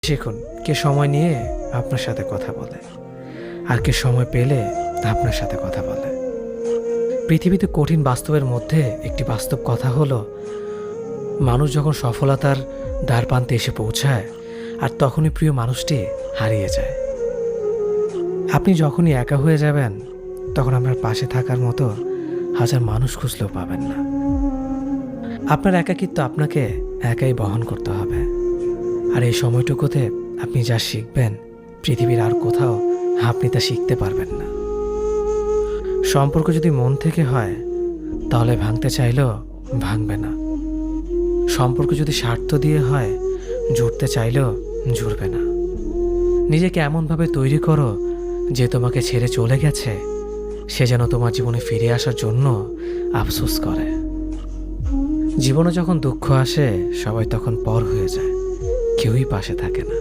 শিখুন কে সময় নিয়ে আপনার সাথে কথা বলে আর কে সময় পেলে আপনার সাথে কথা বলে। পৃথিবীতে কঠিন বাস্তবের মধ্যে একটি বাস্তব কথা হলো, মানুষ যখন সফলতার দ্বারপ্রান্তে এসে পৌঁছায় আর তখনই প্রিয় মানুষটি হারিয়ে যায়। আপনি যখনই একা হয়ে যাবেন তখন আপনার পাশে থাকার মতো হাজার মানুষ খুঁজলেও পাবেন না। আপনার একাকিত্ব আপনাকে একাই বহন করতে হবে। আর এই সময়টুকুতে আপনি যা শিখবেন পৃথিবীর আর কোথাও আপনি তা শিখতে পারবেন না। সম্পর্ক যদি মন থেকে হয় তাহলে ভাঙতে চাইলেও ভাঙবে না। সম্পর্ক যদি স্বার্থ দিয়ে হয় জুড়তে চাইলেও জুড়বে না। নিজেকে এমনভাবে তৈরি করো যে তোমাকে ছেড়ে চলে গেছে সে যেন তোমার জীবনে ফিরে আসার জন্য আফসোস করে। জীবনে যখন দুঃখ আসে সবাই তখন পর হয়ে যায়, কেউই পাশে থাকে না।